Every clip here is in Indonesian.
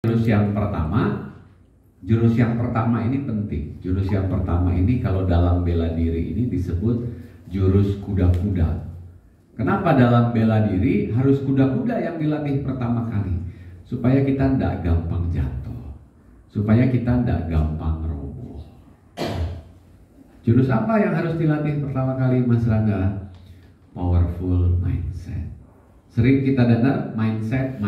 Jurus yang pertama ini penting. Jurus yang pertama ini kalau dalam bela diri ini disebut jurus kuda-kuda. Kenapa dalam bela diri harus kuda-kuda yang dilatih pertama kali? Supaya kita tidak gampang jatuh, supaya kita tidak gampang roboh. Jurus apa yang harus dilatih pertama kali, Mas Rangga? Powerful mindset. Sering kita dengar mindset.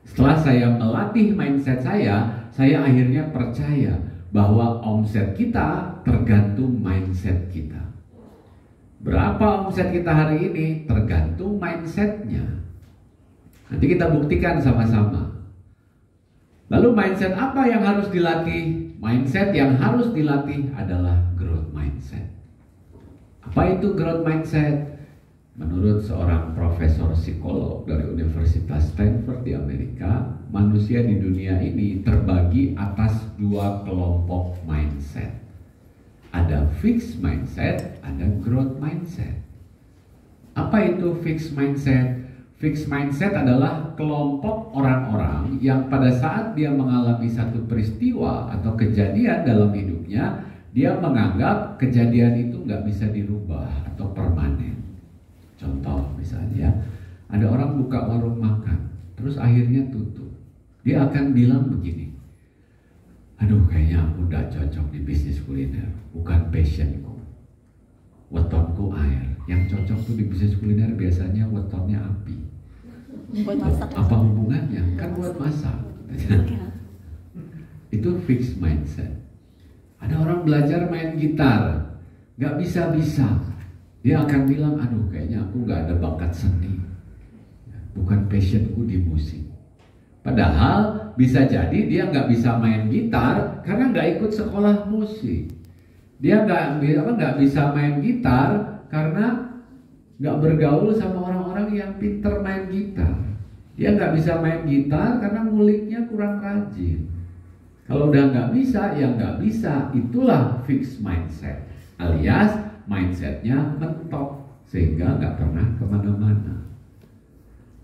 Setelah saya melatih mindset saya akhirnya percaya bahwa omset kita tergantung mindset kita. Berapa omset kita hari ini tergantung mindsetnya. Nanti kita buktikan sama-sama. Lalu mindset apa yang harus dilatih? Mindset yang harus dilatih adalah growth mindset. Apa itu growth mindset? Menurut seorang profesor psikolog dari Universitas Stanford di Amerika, manusia di dunia ini terbagi atas dua kelompok mindset. Ada fixed mindset, ada growth mindset. Apa itu fixed mindset? Fixed mindset adalah kelompok orang-orang yang pada saat dia mengalami satu peristiwa atau kejadian dalam hidupnya, dia menganggap kejadian itu nggak bisa dirubah atau permanen. Contoh misalnya, ada orang buka warung makan, terus akhirnya tutup. Dia akan bilang begini, aduh kayaknya aku udah cocok di bisnis kuliner, bukan passionku. Wetonku air, yang cocok tuh di bisnis kuliner biasanya wetonnya api. Buat masak. Apa hubungannya? Kan buat masak. Itu fixed mindset. Ada orang belajar main gitar, gak bisa-bisa. Dia akan bilang, aduh kayaknya aku gak ada bakat seni, bukan passionku di musik. Padahal bisa jadi dia gak bisa main gitar karena gak ikut sekolah musik. Dia gak bisa main gitar karena gak bergaul sama orang-orang yang pinter main gitar. Dia gak bisa main gitar karena nguliknya kurang rajin. Kalau udah gak bisa, ya gak bisa. Itulah fixed mindset, alias mindsetnya mentok sehingga nggak pernah kemana-mana.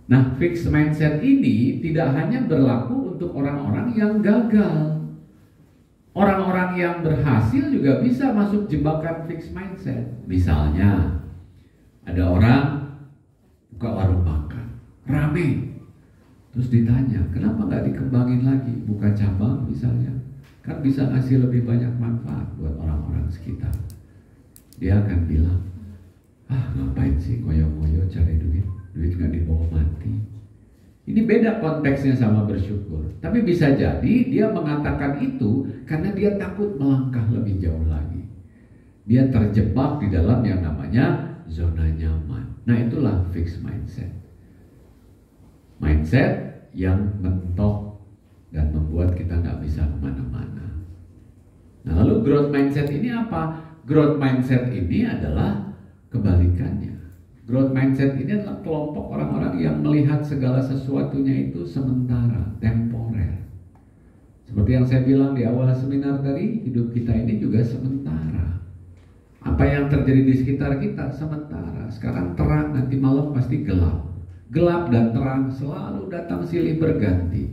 Nah, fixed mindset ini tidak hanya berlaku untuk orang-orang yang gagal. Orang-orang yang berhasil juga bisa masuk jebakan fixed mindset. Misalnya, ada orang buka warung makan, rame. Terus ditanya, kenapa nggak dikembangin lagi? Buka cabang misalnya, kan bisa ngasih lebih banyak manfaat buat orang-orang sekitar. Dia akan bilang, ngapain sih ngoyo-ngoyo cari duit nggak dibawa mati. Ini beda konteksnya sama bersyukur. Tapi bisa jadi dia mengatakan itu karena dia takut melangkah lebih jauh lagi. Dia terjebak di dalam yang namanya zona nyaman. Nah, itulah fixed mindset. Mindset yang mentok dan membuat kita nggak bisa kemana-mana. Nah, lalu growth mindset ini apa? Growth mindset ini adalah kebalikannya. Growth mindset ini adalah kelompok orang-orang yang melihat segala sesuatunya itu sementara, temporer. Seperti yang saya bilang di awal seminar tadi, hidup kita ini juga sementara. Apa yang terjadi di sekitar kita sementara. Sekarang terang, nanti malam pasti gelap. Gelap dan terang selalu datang silih berganti.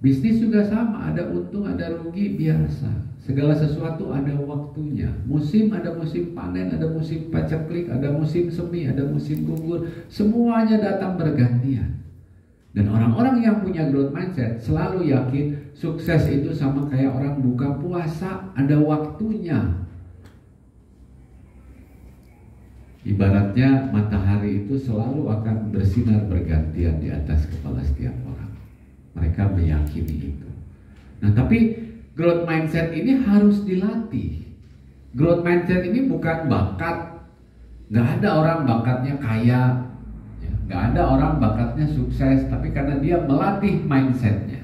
Bisnis juga sama, ada untung, ada rugi, biasa. Segala sesuatu ada waktunya. Musim, ada musim panen, ada musim paceklik, ada musim semi, ada musim gugur. Semuanya datang bergantian. Dan orang-orang yang punya growth mindset selalu yakin sukses itu sama kayak orang buka puasa, ada waktunya. Ibaratnya matahari itu selalu akan bersinar bergantian di atas kepala setiap orang. Mereka meyakini itu. Nah, tapi growth mindset ini harus dilatih. Growth mindset ini bukan bakat. Gak ada orang bakatnya kaya, gak ada orang bakatnya sukses, tapi karena dia melatih mindsetnya.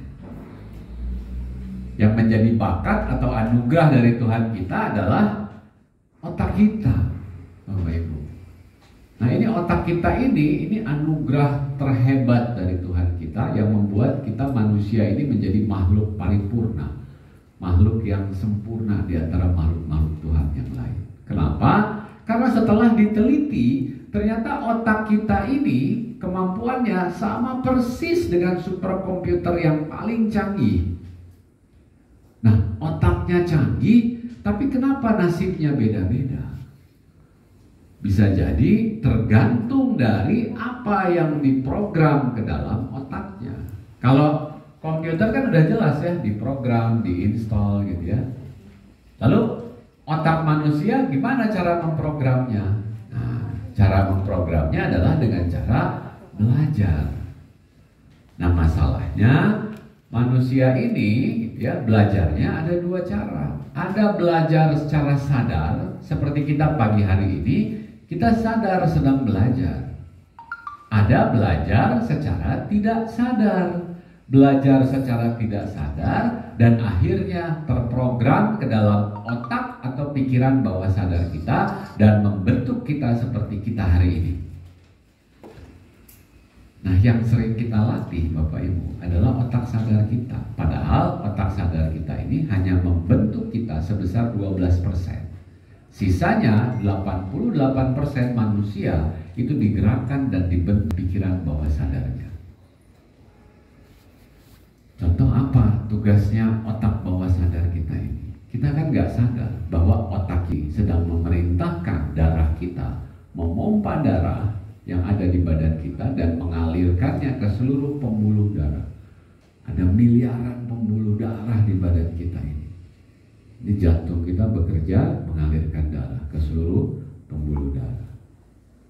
Yang menjadi bakat atau anugerah dari Tuhan kita adalah otak kita, Bapak Ibu. Nah, ini otak kita ini anugerah terhebat dari Tuhan kita yang membuat kita manusia ini menjadi makhluk paripurna, makhluk yang sempurna di antara makhluk-makhluk Tuhan yang lain. Kenapa? Karena setelah diteliti, ternyata otak kita ini kemampuannya sama persis dengan superkomputer yang paling canggih. Nah, otaknya canggih, tapi kenapa nasibnya beda-beda? Bisa jadi tergantung dari apa yang diprogram ke dalam otaknya. Kalau komputer kan udah jelas ya, diprogram, diinstal gitu ya. Lalu otak manusia gimana cara memprogramnya? Nah, cara memprogramnya adalah dengan cara belajar. Nah, masalahnya manusia ini ya belajarnya ada dua cara. Ada belajar secara sadar, seperti kita pagi hari ini, kita sadar sedang belajar. Ada belajar secara tidak sadar. Belajar secara tidak sadar dan akhirnya terprogram ke dalam otak atau pikiran bawah sadar kita dan membentuk kita seperti kita hari ini. Nah, yang sering kita latih Bapak Ibu adalah otak sadar kita. Padahal otak sadar kita ini hanya membentuk kita sebesar 12%. Sisanya 88% manusia itu digerakkan dan dibentuk pikiran bawah sadarnya. Contoh apa tugasnya otak bawah sadar kita ini? Kita kan nggak sadar bahwa otak ini sedang memerintahkan darah kita memompa darah yang ada di badan kita dan mengalirkannya ke seluruh pembuluh darah. Ada miliaran pembuluh darah di badan kita ini. Di jantung kita bekerja mengalirkan darah ke seluruh pembuluh darah.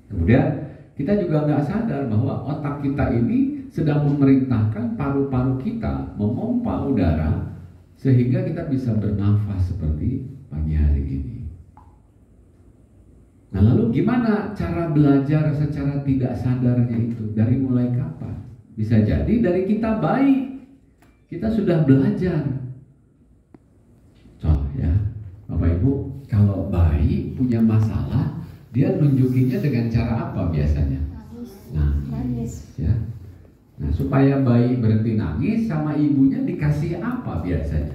Kemudian kita juga nggak sadar bahwa otak kita ini sedang memerintahkan paru-paru kita memompa udara sehingga kita bisa bernafas seperti pagi hari ini. Nah, lalu gimana cara belajar secara tidak sadarnya itu? Dari mulai kapan? Bisa jadi dari kita bayi. Kita sudah belajar. Contoh ya, Bapak Ibu, kalau bayi punya masalah, dia nunjukinnya dengan cara apa biasanya? Nangis. Ya. Nah, supaya bayi berhenti nangis, sama ibunya dikasih apa biasanya?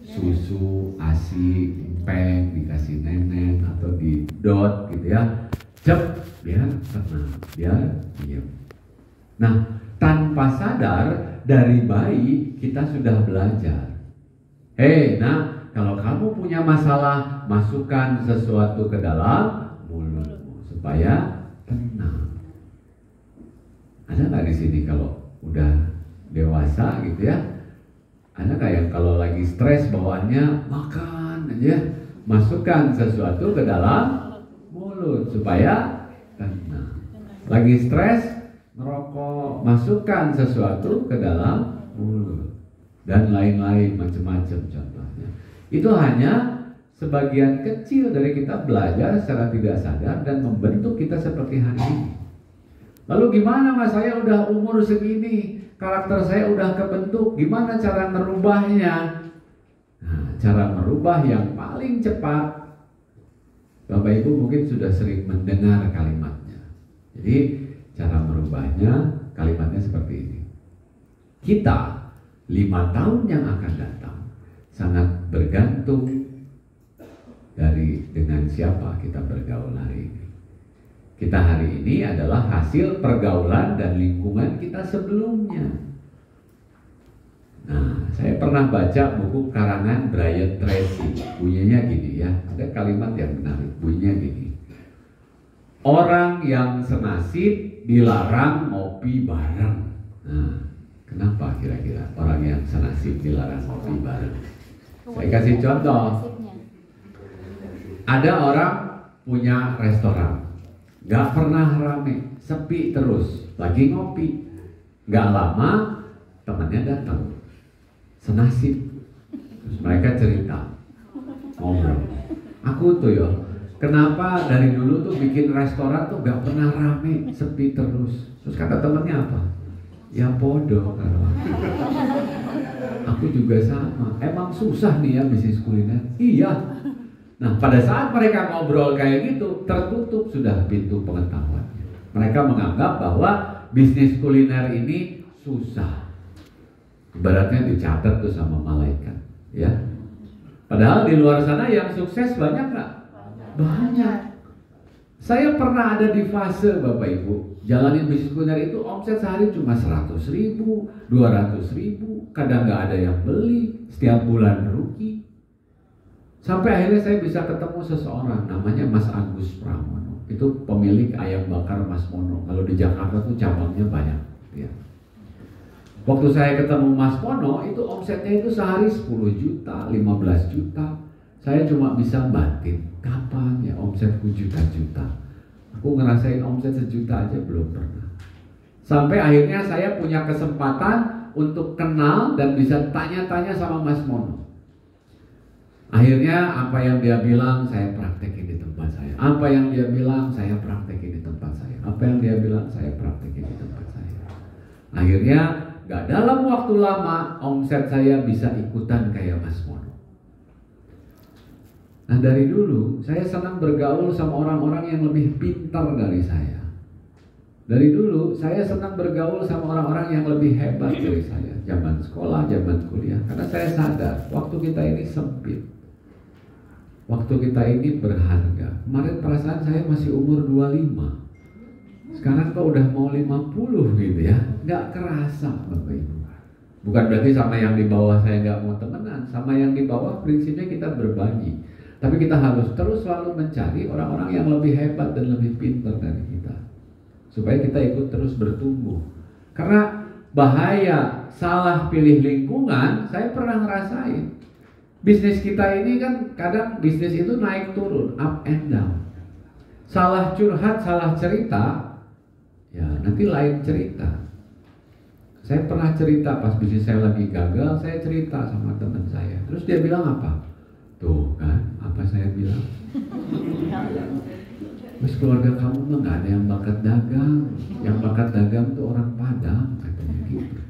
Susu, ASI, empeng, dikasih nenek atau didot gitu ya. Cep, biar tenang, biar diam. Nah, tanpa sadar dari bayi kita sudah belajar. Hei, nah, kalau kamu punya masalah, masukkan sesuatu ke dalam mulutmu supaya tenang. Ada nggak di sini kalau udah dewasa gitu ya? Ada nggak yang kalau lagi stres bawaannya makan aja, masukkan sesuatu ke dalam mulut supaya tenang. Lagi stres ngerokok, masukkan sesuatu ke dalam mulut dan lain-lain macam-macam contohnya. Itu hanya sebagian kecil dari kita belajar secara tidak sadar dan membentuk kita seperti hari ini. Lalu gimana Mas, saya udah umur segini, karakter saya udah kebentuk, gimana cara merubahnya? Nah, cara merubah yang paling cepat, Bapak Ibu mungkin sudah sering mendengar kalimatnya. Jadi cara merubahnya kalimatnya seperti ini. Kita 5 tahun yang akan datang sangat bergantung dengan siapa kita bergaul hari ini. Kita hari ini adalah hasil pergaulan dan lingkungan kita sebelumnya. Nah, saya pernah baca buku karangan Brian Tracy. Bunyinya gini ya, ada kalimat yang menarik. Bunyinya gini. Orang yang senasib dilarang ngopi bareng. Nah, kenapa kira-kira orang yang senasib dilarang ngopi bareng? Saya kasih contoh. Ada orang punya restoran. Gak pernah rame, sepi terus, lagi ngopi. Gak lama temannya datang, senasib. Terus mereka cerita, ngobrol. Aku tuh ya, kenapa dari dulu tuh bikin restoran tuh gak pernah rame, sepi terus. Terus kata temannya apa? Ya bodoh kalau aku juga sama. Emang susah nih ya bisnis kuliner. Iya. Nah, pada saat mereka ngobrol kayak gitu, tertutup sudah pintu pengetahuannya. Mereka menganggap bahwa bisnis kuliner ini susah. Ibaratnya dicatat tuh sama malaikat, ya. Padahal di luar sana yang sukses banyak nggak? Banyak. Saya pernah ada di fase Bapak Ibu, jalanin bisnis kuliner itu omset sehari cuma 100.000, 200.000, kadang nggak ada yang beli, setiap bulan rugi. Sampai akhirnya saya bisa ketemu seseorang namanya Mas Agus Pramono. Itu pemilik ayam bakar Mas Mono. Kalau di Jakarta tuh cabangnya banyak. Ya. Waktu saya ketemu Mas Mono, itu omsetnya itu sehari 10 juta, 15 juta. Saya cuma bisa batin, kapan ya omsetku juta-juta. Aku ngerasain omset sejuta aja belum pernah. Sampai akhirnya saya punya kesempatan untuk kenal dan bisa tanya-tanya sama Mas Mono. Akhirnya apa yang dia bilang saya praktekin di tempat saya. Apa yang dia bilang saya praktekin di tempat saya. Apa yang dia bilang saya praktekin di tempat saya. Akhirnya gak dalam waktu lama omset saya bisa ikutan kayak Mas Mono. Nah dari dulu saya senang bergaul sama orang-orang yang lebih pintar dari saya. Dari dulu saya senang bergaul sama orang-orang yang lebih hebat dari saya. Zaman sekolah, zaman kuliah. Karena saya sadar waktu kita ini sempit. Waktu kita ini berharga. Kemarin perasaan saya masih umur 25. Sekarang kok udah mau 50 gitu ya. Gak kerasa Bapak Ibu. Bukan berarti sama yang di bawah saya gak mau temenan. Sama yang di bawah prinsipnya kita berbagi. Tapi kita harus terus selalu mencari orang-orang yang lebih hebat dan lebih pintar dari kita. Supaya kita ikut terus bertumbuh. Karena bahaya salah pilih lingkungan, saya pernah ngerasain. Bisnis kita ini kan kadang bisnis itu naik turun, up and down. Salah curhat, salah cerita, ya nanti lain cerita. Saya pernah cerita pas bisnis saya lagi gagal, saya cerita sama teman saya. Terus dia bilang apa? Tuh kan, apa saya bilang? Terus keluarga kamu mah gak ada yang bakat dagang. Yang bakat dagang tuh orang Padang, katanya gitu.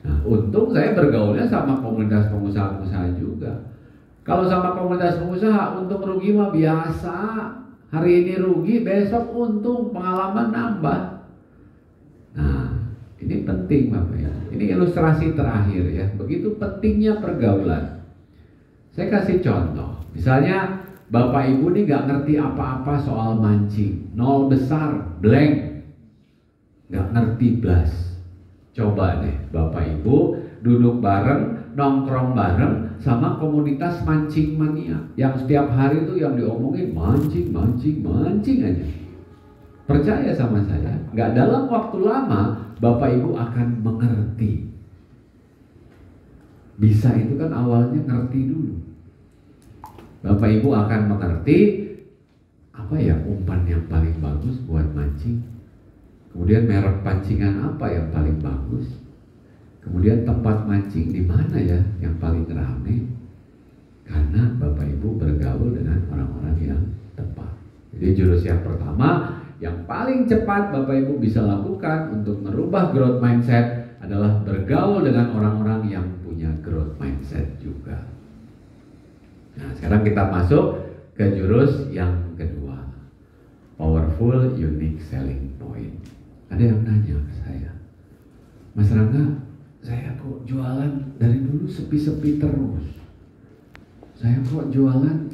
Nah, untung saya bergaulnya sama komunitas pengusaha-pengusaha juga. Kalau sama komunitas pengusaha, untung rugi mah biasa. Hari ini rugi, besok untung, pengalaman nambah. Nah, ini penting Bapak ya. Ini ilustrasi terakhir ya. Begitu pentingnya pergaulan. Saya kasih contoh, misalnya Bapak Ibu nih gak ngerti apa-apa soal mancing, nol besar, blank, gak ngerti blas. Coba deh Bapak Ibu duduk bareng, nongkrong bareng sama komunitas mancing mania, yang setiap hari tuh yang diomongin mancing aja. Percaya sama saya, gak dalam waktu lama Bapak Ibu akan mengerti. Bisa itu kan awalnya ngerti dulu. Bapak Ibu akan mengerti apa ya umpan yang paling bagus buat mancing. Kemudian merek pancingan apa yang paling bagus. Kemudian tempat mancing di mana ya yang paling ramai. Karena Bapak Ibu bergaul dengan orang-orang yang tepat. Jadi jurus yang pertama yang paling cepat Bapak Ibu bisa lakukan untuk merubah growth mindset adalah bergaul dengan orang-orang yang punya growth mindset juga. Nah, sekarang kita masuk ke jurus yang kedua, powerful unique selling point. Ada yang nanya ke saya, Mas Rangga, saya kok jualan dari dulu sepi-sepi terus. Saya kok jualan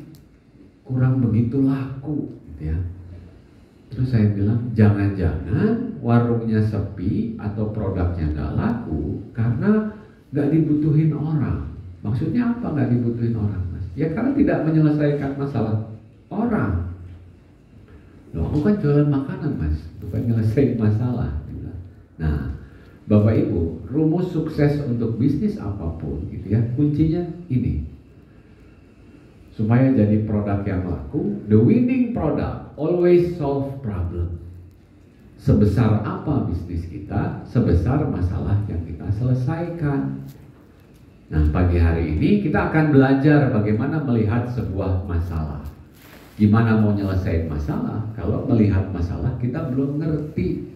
kurang begitu laku, gitu ya. Terus saya bilang, jangan-jangan warungnya sepi atau produknya nggak laku karena nggak dibutuhin orang. Maksudnya apa nggak dibutuhin orang, Mas? Ya karena tidak menyelesaikan masalah orang. Loh, aku kan jualan makanan, Mas, bukan nyelesain masalah. Nah, Bapak Ibu, rumus sukses untuk bisnis apapun, gitu ya, kuncinya ini. Supaya jadi produk yang laku, the winning product always solve problem. Sebesar apa bisnis kita, sebesar masalah yang kita selesaikan. Nah, pagi hari ini kita akan belajar bagaimana melihat sebuah masalah. Gimana mau nyelesain masalah kalau melihat masalah kita belum ngerti.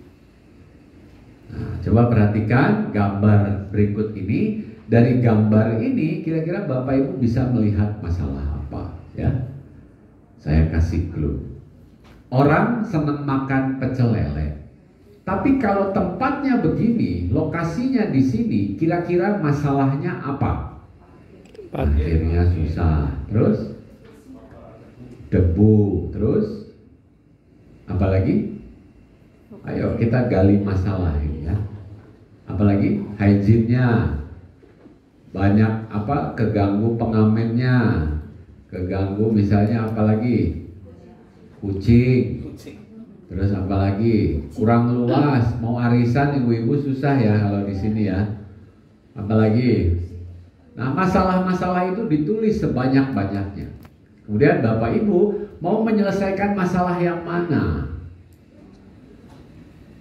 Nah, coba perhatikan gambar berikut ini. Dari gambar ini kira-kira Bapak Ibu bisa melihat masalah apa ya? Saya kasih clue. Orang senang makan pecel lele. Tapi kalau tempatnya begini, lokasinya di sini, kira-kira masalahnya apa? Akhirnya susah. Terus debu, terus Apalagi? Ayo kita gali masalah ini ya. Apalagi? Hygiene-nya. Banyak apa? Keganggu pengamennya. Keganggu misalnya apalagi? Kucing. Terus apalagi? Kurang luas. Mau arisan ibu-ibu susah ya kalau di sini ya. Apalagi? Nah, masalah-masalah itu ditulis sebanyak-banyaknya. Kemudian Bapak Ibu mau menyelesaikan masalah yang mana?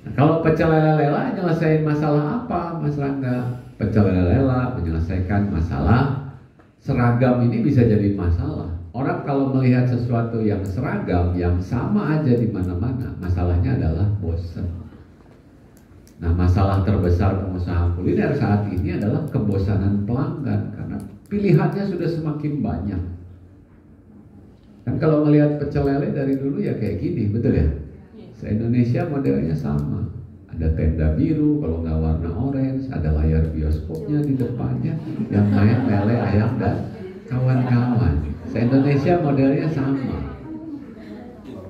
Nah, kalau pecel lele nyelesain masalah apa, Mas Rangga? Pecel lele menyelesaikan masalah seragam ini bisa jadi masalah. Orang kalau melihat sesuatu yang seragam, yang sama aja di mana-mana, masalahnya adalah bosan. Nah, masalah terbesar pengusaha kuliner saat ini adalah kebosanan pelanggan karena pilihannya sudah semakin banyak. Kan kalau melihat pecel lele dari dulu ya kayak gini, betul ya? Se-Indonesia modelnya sama. Ada tenda biru, kalau nggak warna orange, ada layar bioskopnya di depannya, yang main lele, ayam, dan kawan-kawan. Se-Indonesia modelnya sama.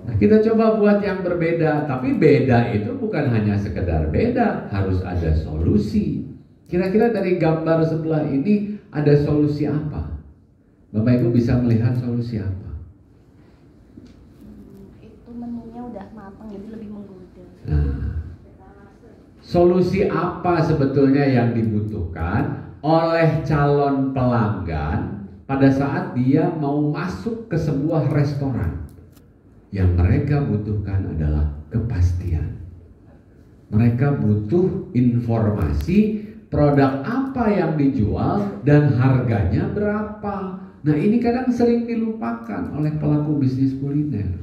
Nah, kita coba buat yang berbeda, tapi beda itu bukan hanya sekedar beda, harus ada solusi. Kira-kira dari gambar sebelah ini ada solusi apa? Bapak Ibu bisa melihat solusi apa? Itu menunya udah matang jadi lebih menggoda. Nah, solusi apa sebetulnya yang dibutuhkan oleh calon pelanggan pada saat dia mau masuk ke sebuah restoran? Yang mereka butuhkan adalah kepastian. Mereka butuh informasi produk apa yang dijual dan harganya berapa. Nah, ini kadang sering dilupakan oleh pelaku bisnis kuliner.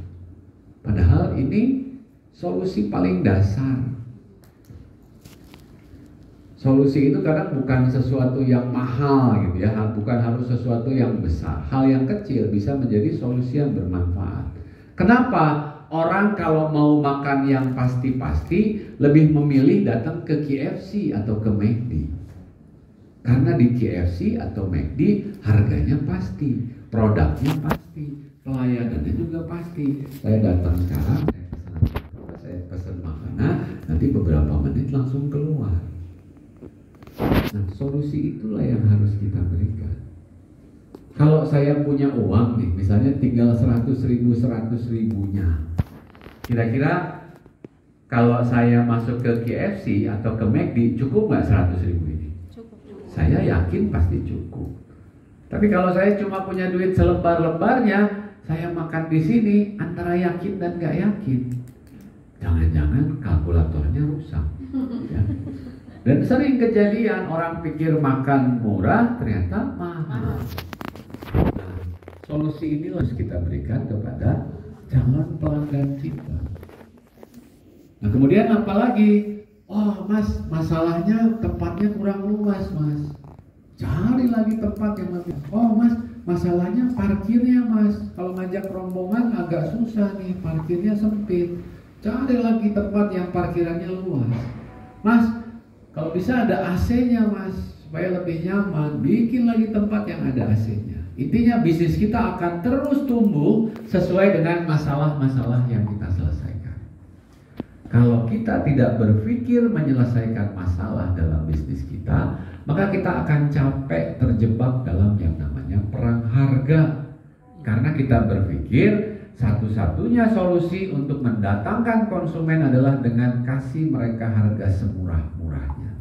Padahal ini solusi paling dasar. Solusi itu kadang bukan sesuatu yang mahal gitu ya, bukan harus sesuatu yang besar. Hal yang kecil bisa menjadi solusi yang bermanfaat. Kenapa orang kalau mau makan yang pasti-pasti lebih memilih datang ke KFC atau ke McD? Karena di KFC atau McD harganya pasti, produknya pasti, pelayanannya juga pasti. Saya datang sekarang, saya pesan makanan, nanti beberapa menit langsung keluar. Nah, solusi itulah yang harus kita berikan. Kalau saya punya uang nih, misalnya tinggal 100.000 100.000-nya, kira-kira kalau saya masuk ke KFC atau ke McD cukup nggak 100.000 ini? Cukup. Saya yakin pasti cukup. Tapi kalau saya cuma punya duit selembar-lembarnya, saya makan di sini antara yakin dan nggak yakin. Jangan-jangan kalkulatornya rusak. Ya. Dan sering kejadian orang pikir makan murah ternyata mahal. Nah, solusi ini harus kita berikan kepada calon pelanggan kita. Nah, kemudian apalagi? Oh, Mas, masalahnya tempatnya kurang luas, Mas. Cari lagi tempat yang lebih. Oh, Mas, masalahnya parkirnya, Mas. Kalau ngajak rombongan agak susah nih, parkirnya sempit. Cari lagi tempat yang parkirannya luas. Mas, kalau bisa ada AC-nya, Mas, supaya lebih nyaman. Bikin lagi tempat yang ada AC-nya. Intinya bisnis kita akan terus tumbuh sesuai dengan masalah-masalah yang kita selesaikan. Kalau kita tidak berpikir menyelesaikan masalah dalam bisnis kita, maka kita akan capek terjebak dalam yang namanya perang harga. Karena kita berpikir satu-satunya solusi untuk mendatangkan konsumen adalah dengan kasih mereka harga semurah-murahnya.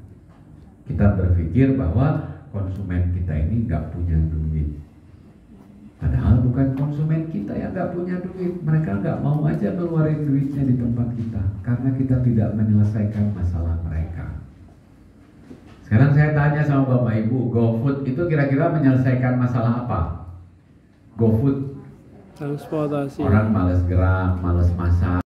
Kita berpikir bahwa konsumen kita ini nggak punya duit. Padahal bukan konsumen kita yang nggak punya duit. Mereka nggak mau aja ngeluarin duitnya di tempat kita karena kita tidak menyelesaikan masalah mereka. Sekarang saya tanya sama Bapak Ibu, GoFood itu kira-kira menyelesaikan masalah apa? GoFood. Transportasi. Orang malas gerak, malas masak.